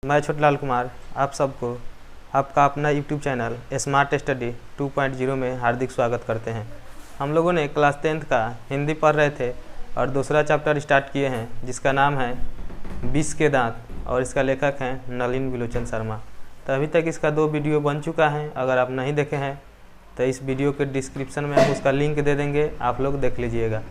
मैं छोटलाल कुमार आप सबको आपका अपना यूट्यूब चैनल स्मार्ट स्टडी 2.0 में हार्दिक स्वागत करते हैं। हम लोगों ने क्लास 10th का हिंदी पढ़ रहे थे और दूसरा चैप्टर स्टार्ट किए हैं जिसका नाम है 20 के दांत और इसका लेखक हैं नलिन विलोचन शर्मा। तो अभी तक इसका 2 वीडियो बन चुका है। अगर आप नहीं देखे हैं तो इस वीडियो के डिस्क्रिप्शन में हम उसका लिंक दे देंगे, आप लोग देख लीजिएगा।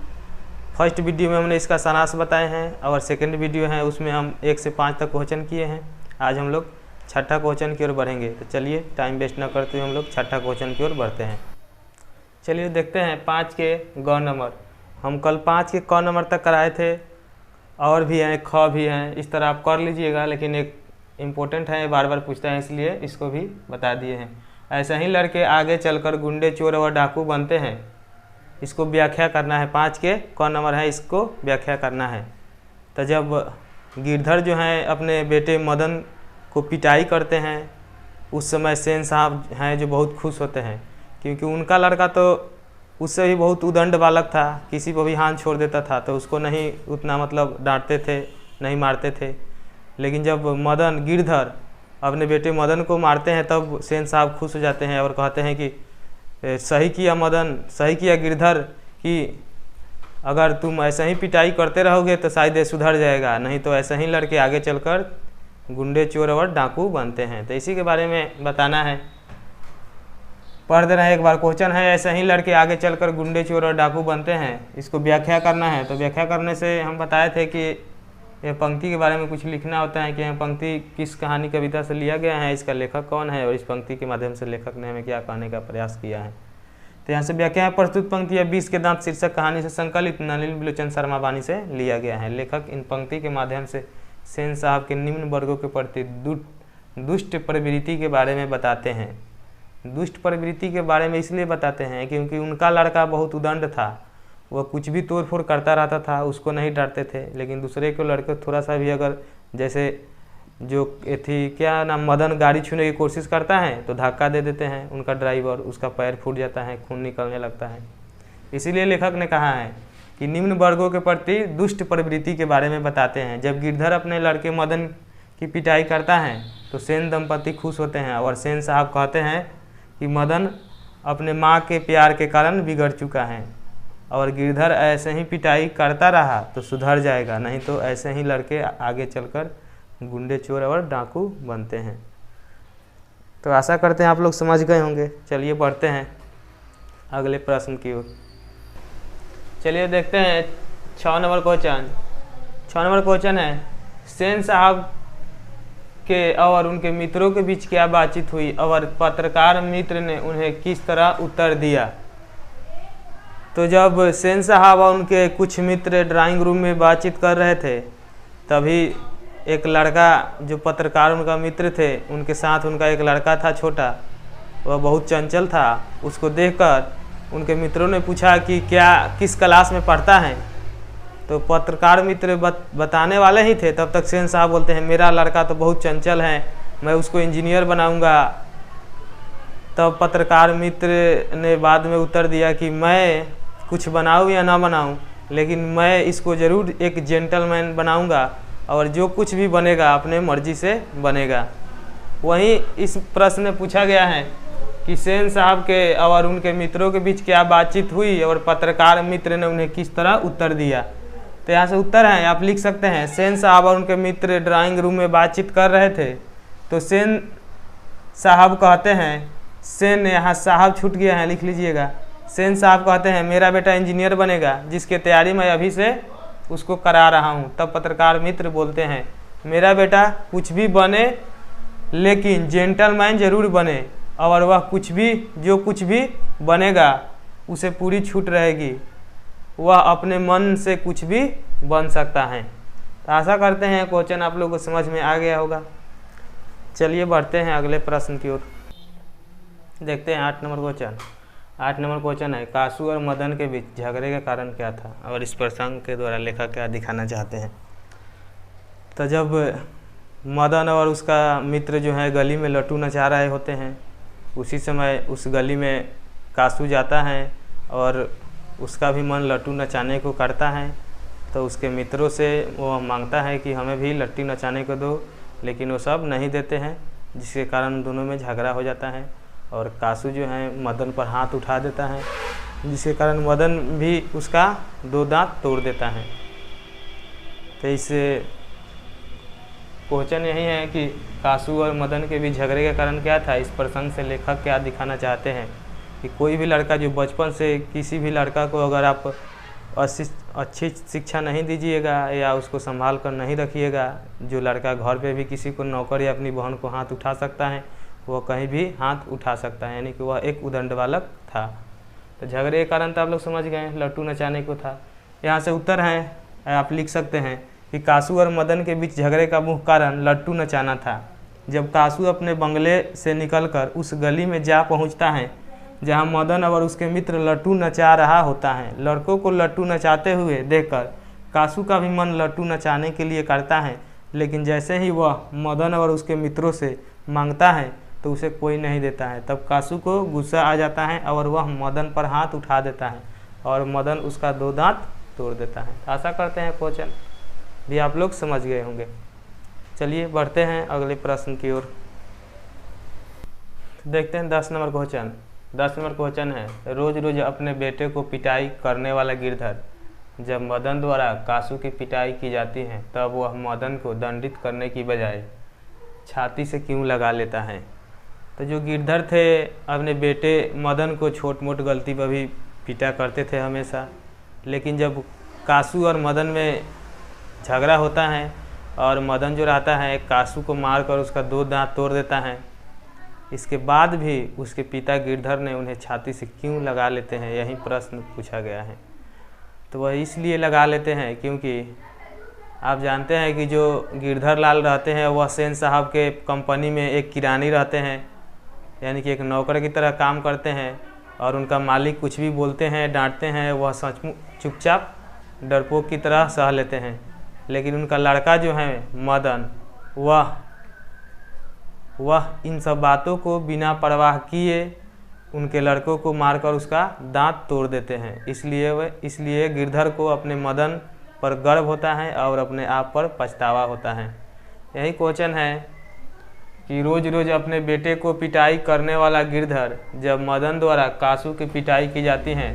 फर्स्ट वीडियो में हमने इसका सारांश बताए हैं और सेकंड वीडियो है उसमें हम 1 से 5 तक क्वेश्चन किए हैं। आज हम लोग छठा क्वेश्चन की ओर बढ़ेंगे। तो चलिए टाइम वेस्ट न करते हुए हम लोग छठा क्वेश्चन की ओर बढ़ते हैं। चलिए देखते हैं 5 के ग नंबर। हम कल 5 के क नंबर तक कराए थे, और भी हैं, ख भी हैं, इस तरह आप कर लीजिएगा। लेकिन एक इम्पोर्टेंट है, बार बार पूछता है इसलिए इसको भी बता दिए हैं। ऐसे ही लड़के आगे चलकर गुंडे, चोर और डाकू बनते हैं, इसको व्याख्या करना है। 5 के क नंबर है, इसको व्याख्या करना है। तो जब गिरधर जो हैं अपने बेटे मदन को पिटाई करते हैं, उस समय सेन साहब हैं जो बहुत खुश होते हैं, क्योंकि उनका लड़का तो उससे भी बहुत उदंड बालक था, किसी को भी हाथ छोड़ देता था, तो उसको नहीं उतना मतलब डांटते थे, नहीं मारते थे। लेकिन जब मदन गिरधर अपने बेटे मदन को मारते हैं तब सेन साहब खुश हो जाते हैं और कहते हैं कि सही किया मदन, सही किया गिरधर, कि अगर तुम ऐसा ही पिटाई करते रहोगे तो शायद ये सुधर जाएगा, नहीं तो ऐसे ही लड़के आगे चलकर गुंडे, चोर और डाकू बनते हैं। तो इसी के बारे में बताना है। पढ़ देना है एक बार। क्वेश्चन है ऐसे ही लड़के आगे चलकर गुंडे, चोर और डाकू बनते हैं, इसको व्याख्या करना है। तो व्याख्या करने से हम बताए थे कि यह पंक्ति के बारे में कुछ लिखना होता है कि यह पंक्ति किस कहानी कविता से लिया गया है, इसका लेखक कौन है और इस पंक्ति के माध्यम से लेखक ने हमें क्या कहने का प्रयास किया है। तो यहाँ से व्याख्या प्रस्तुत पंक्ति 20 के दांत शीर्षक कहानी से संकलित नलिन विलोचन शर्मा वाणी से लिया गया है। लेखक इन पंक्ति के माध्यम से सेन साहब के निम्न वर्गों के प्रति दुष्ट प्रवृत्ति के बारे में बताते हैं। दुष्ट प्रवृत्ति के बारे में इसलिए बताते हैं क्योंकि उनका लड़का बहुत उदंड था, वह कुछ भी तोड़ फोड़ करता रहता था, उसको नहीं डांटते थे। लेकिन दूसरे के लड़के थोड़ा सा भी अगर जैसे जो थी क्या नाम मदन गाड़ी छूने की कोशिश करता है तो धक्का दे देते हैं उनका ड्राइवर, उसका पैर फूट जाता है, खून निकलने लगता है। इसीलिए लेखक ने कहा है कि निम्न वर्गों के प्रति दुष्ट प्रवृत्ति के बारे में बताते हैं। जब गिरधर अपने लड़के मदन की पिटाई करता है तो सेन दंपति खुश होते हैं और सेन साहब कहते हैं कि मदन अपने माँ के प्यार के कारण बिगड़ चुका है और गिरधर ऐसे ही पिटाई करता रहा तो सुधर जाएगा, नहीं तो ऐसे ही लड़के आगे चलकर गुंडे, चोर और डाकू बनते हैं। तो आशा करते हैं आप लोग समझ गए होंगे। चलिए बढ़ते हैं अगले प्रश्न की ओर। चलिए देखते हैं 6 नंबर क्वेश्चन। 6 नंबर क्वेश्चन है सेन साहब के और उनके मित्रों के बीच क्या बातचीत हुई और पत्रकार मित्र ने उन्हें किस तरह उत्तर दिया। तो जब सेन साहब और उनके कुछ मित्र ड्राइंग रूम में बातचीत कर रहे थे, तभी एक लड़का जो पत्रकार उनका मित्र थे, उनके साथ उनका एक लड़का था छोटा, वह बहुत चंचल था। उसको देखकर उनके मित्रों ने पूछा कि क्या किस क्लास में पढ़ता है। तो पत्रकार मित्र बताने वाले ही थे, तब तक सेन साहब बोलते हैं मेरा लड़का तो बहुत चंचल है, मैं उसको इंजीनियर बनाऊंगा। तब पत्रकार मित्र ने बाद में उत्तर दिया कि मैं कुछ बनाऊं या ना बनाऊं, लेकिन मैं इसको ज़रूर एक जेंटलमैन बनाऊंगा और जो कुछ भी बनेगा अपने मर्जी से बनेगा। वहीं इस प्रश्न में पूछा गया है कि सेन साहब के और उनके मित्रों के बीच क्या बातचीत हुई और पत्रकार मित्र ने उन्हें किस तरह उत्तर दिया। तो यहाँ से उत्तर है, आप लिख सकते हैं सेन साहब और उनके मित्र ड्राइंग रूम में बातचीत कर रहे थे तो सेन साहब कहते हैं, सेन यहाँ साहब छूट गया है, लिख लीजिएगा। सेन साहब कहते हैं मेरा बेटा इंजीनियर बनेगा, जिसकी तैयारी मैं अभी से उसको करा रहा हूँ। तब पत्रकार मित्र बोलते हैं मेरा बेटा कुछ भी बने लेकिन जेंटलमैन जरूर बने, और वह जो कुछ भी बनेगा उसे पूरी छूट रहेगी, वह अपने मन से कुछ भी बन सकता है। तो आशा करते हैं क्वेश्चन आप लोगों को समझ में आ गया होगा। चलिए बढ़ते हैं अगले प्रश्न की ओर। देखते हैं 8 नंबर क्वेश्चन। 8 नंबर क्वेश्चन है कासू और मदन के बीच झगड़े का कारण क्या था और इस प्रसंग के द्वारा लेखक क्या दिखाना चाहते हैं। तो जब मदन और उसका मित्र जो है गली में लट्टू नचा रहे होते हैं, उसी समय उस गली में कासू जाता है और उसका भी मन लट्टू नचाने को करता है। तो उसके मित्रों से वो मांगता है कि हमें भी लट्टू नचाने को दो, लेकिन वो सब नहीं देते हैं, जिसके कारण दोनों में झगड़ा हो जाता है और कासू जो है मदन पर हाथ उठा देता है, जिसके कारण मदन भी उसका 2 दांत तोड़ देता है। तो इससे क्वेश्चन यही है कि कासू और मदन के बीच झगड़े का कारण क्या था। इस प्रसंग से लेखक क्या दिखाना चाहते हैं कि कोई भी लड़का जो बचपन से किसी भी लड़का को अगर आप अच्छी शिक्षा नहीं दीजिएगा या उसको संभाल कर नहीं रखिएगा, जो लड़का घर पे भी किसी को नौकर या अपनी बहन को हाथ उठा सकता है वह कहीं भी हाथ उठा सकता है, यानी कि वह एक उदंड बालक था। तो झगड़े के कारण तो आप लोग समझ गए, लट्टू नचाने को था। यहाँ से उत्तर है, आप लिख सकते हैं कि कासू और मदन के बीच झगड़े का मुख्य कारण लट्टू नचाना था। जब कासू अपने बंगले से निकलकर उस गली में जा पहुँचता है जहाँ मदन और उसके मित्र लट्टू नचा रहा होता है। लड़कों को लट्टू नचाते हुए देखकर कासू का भी मन लट्टू नचाने के लिए करता है, लेकिन जैसे ही वह मदन और उसके मित्रों से मांगता है तो उसे कोई नहीं देता है। तब कासू को गुस्सा आ जाता है और वह मदन पर हाथ उठा देता है और मदन उसका 2 दांत तोड़ देता है। आशा करते हैं क्वेश्चन भी आप लोग समझ गए होंगे। चलिए बढ़ते हैं अगले प्रश्न की ओर। देखते हैं 10 नंबर क्वेश्चन। 10 नंबर क्वेश्चन है, रोज रोज अपने बेटे को पिटाई करने वाला गिरधर जब मदन द्वारा कासू की पिटाई की जाती है तब वह मदन को दंडित करने की बजाय छाती से क्यों लगा लेता है। तो जो गिरधर थे अपने बेटे मदन को छोट मोट गलती पर भी पीटा करते थे हमेशा, लेकिन जब कासू और मदन में झगड़ा होता है और मदन जो रहता है कासू को मारकर उसका 2 दांत तोड़ देता है, इसके बाद भी उसके पिता गिरधर ने उन्हें छाती से क्यों लगा लेते हैं, यही प्रश्न पूछा गया है। तो वह इसलिए लगा लेते हैं क्योंकि आप जानते हैं कि जो गिरधर लाल रहते हैं वह सेन साहब के कंपनी में एक किरानी रहते हैं, यानी कि एक नौकर की तरह काम करते हैं और उनका मालिक कुछ भी बोलते हैं डांटते हैं वह सचमुच चुपचाप डरपोक की तरह सह लेते हैं। लेकिन उनका लड़का जो है मदन वह इन सब बातों को बिना परवाह किए उनके लड़कों को मारकर उसका दांत तोड़ देते हैं। इसलिए गिरधर को अपने मदन पर गर्व होता है और अपने आप पर पछतावा होता है। यही क्वेश्चन है कि रोज रोज अपने बेटे को पिटाई करने वाला गिरधर जब मदन द्वारा कासू की पिटाई की जाती है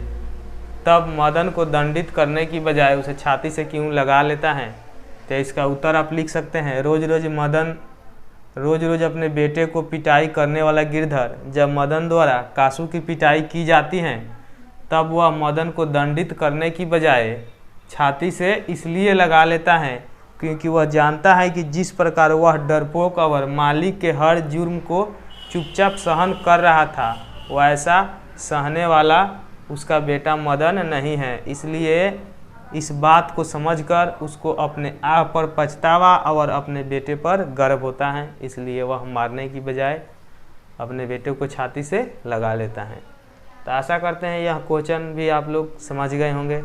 तब मदन को दंडित करने की बजाय उसे छाती से क्यों लगा लेता है। तो इसका उत्तर आप लिख सकते हैं, रोज रोज अपने बेटे को पिटाई करने वाला गिरधर जब मदन द्वारा कासू की पिटाई की जाती है तब वह मदन को दंडित करने की बजाय छाती से इसलिए लगा लेता है क्योंकि वह जानता है कि जिस प्रकार वह डरपोक और मालिक के हर जुर्म को चुपचाप सहन कर रहा था वैसा सहने वाला उसका बेटा मदन नहीं है। इसलिए इस बात को समझकर उसको अपने आप पर पछतावा और अपने बेटे पर गर्व होता है, इसलिए वह मारने की बजाय अपने बेटे को छाती से लगा लेता है। तो आशा करते हैं यह क्वेश्चन भी आप लोग समझ गए होंगे।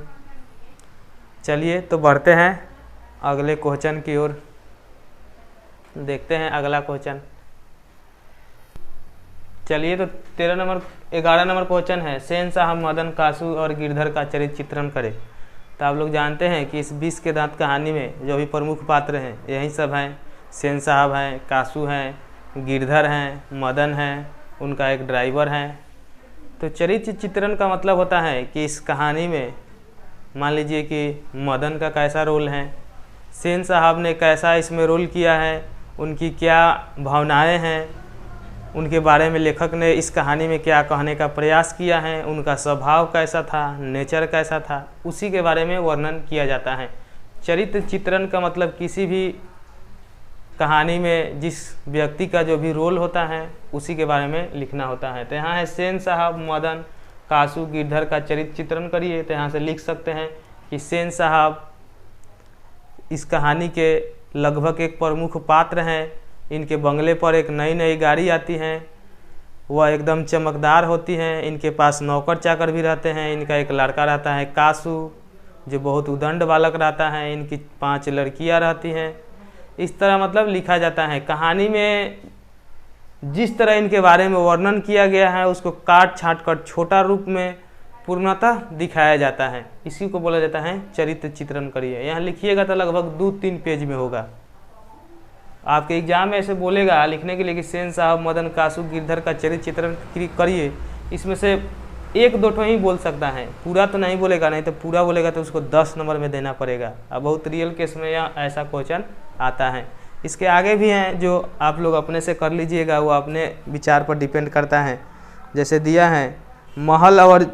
चलिए तो बढ़ते हैं अगले क्वेश्चन की ओर। देखते हैं अगला क्वेश्चन। चलिए तो 11 नंबर क्वेश्चन है, सेन साहब मदन कासू और गिरधर का चरित्र चित्रण करें। तो आप लोग जानते हैं कि इस 20 के दांत कहानी में जो भी प्रमुख पात्र हैं यही सब हैं, सेन साहब हैं, कासू हैं, गिरधर हैं, मदन हैं, उनका एक ड्राइवर है। तो चरित्र चित्रण का मतलब होता है कि इस कहानी में मान लीजिए कि मदन का कैसा रोल है, सेन साहब ने कैसा इसमें रोल किया है, उनकी क्या भावनाएं हैं, उनके बारे में लेखक ने इस कहानी में क्या कहने का प्रयास किया है, उनका स्वभाव कैसा था, नेचर कैसा था, उसी के बारे में वर्णन किया जाता है। चरित्र चित्रण का मतलब किसी भी कहानी में जिस व्यक्ति का जो भी रोल होता है उसी के बारे में लिखना होता है। तो यहाँ है सेन साहब मदन कासू गिरधर का चरित्र चित्रण करिए। तो यहाँ से लिख सकते हैं कि सेन साहब इस कहानी के लगभग एक प्रमुख पात्र हैं। इनके बंगले पर एक नई नई गाड़ी आती है, वह एकदम चमकदार होती हैं। इनके पास नौकर चाकर भी रहते हैं। इनका एक लड़का रहता है कासू जो बहुत उदंड बालक रहता है। इनकी 5 लड़कियां रहती हैं। इस तरह मतलब लिखा जाता है। कहानी में जिस तरह इनके बारे में वर्णन किया गया है उसको काट छाँट कर छोटा रूप में पूर्णतः दिखाया जाता है। इसी को बोला जाता है चरित्र चित्रण करिए। यहाँ लिखिएगा तो लगभग 2-3 पेज में होगा। आपके एग्जाम में ऐसे बोलेगा लिखने के लिए कि सेन साहब मदन कासु गिरधर का चरित्र चित्रण करिए, इसमें से 1-2 ठो ही बोल सकता है, पूरा तो नहीं बोलेगा, नहीं तो पूरा बोलेगा तो उसको 10 नंबर में देना पड़ेगा। अब बहुत रियल केस में यह ऐसा क्वेश्चन आता है। इसके आगे भी हैं जो आप लोग अपने से कर लीजिएगा, वो अपने विचार पर डिपेंड करता है। जैसे दिया है, महल और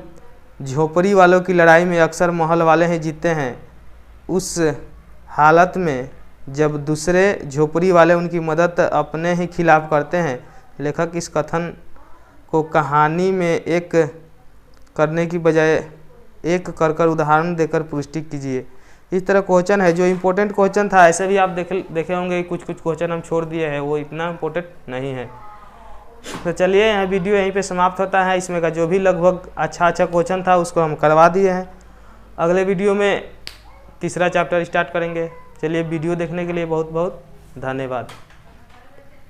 झोपड़ी वालों की लड़ाई में अक्सर महल वाले ही जीतते हैं, उस हालत में जब दूसरे झोपड़ी वाले उनकी मदद अपने ही खिलाफ करते हैं। लेखक इस कथन को कहानी में एक करने की बजाय एक कर उदाहरण देकर पुष्टि कीजिए। इस तरह क्वेश्चन है जो इम्पोर्टेंट क्वेश्चन था। ऐसे भी आप देखे होंगे कुछ क्वेश्चन हम छोड़ दिए हैं, वो इतना इम्पोर्टेंट नहीं है। तो चलिए यह वीडियो यहीं पे समाप्त होता है। इसमें का जो भी लगभग अच्छा क्वेश्चन था उसको हम करवा दिए हैं। अगले वीडियो में तीसरा चैप्टर स्टार्ट करेंगे। चलिए वीडियो देखने के लिए बहुत बहुत धन्यवाद।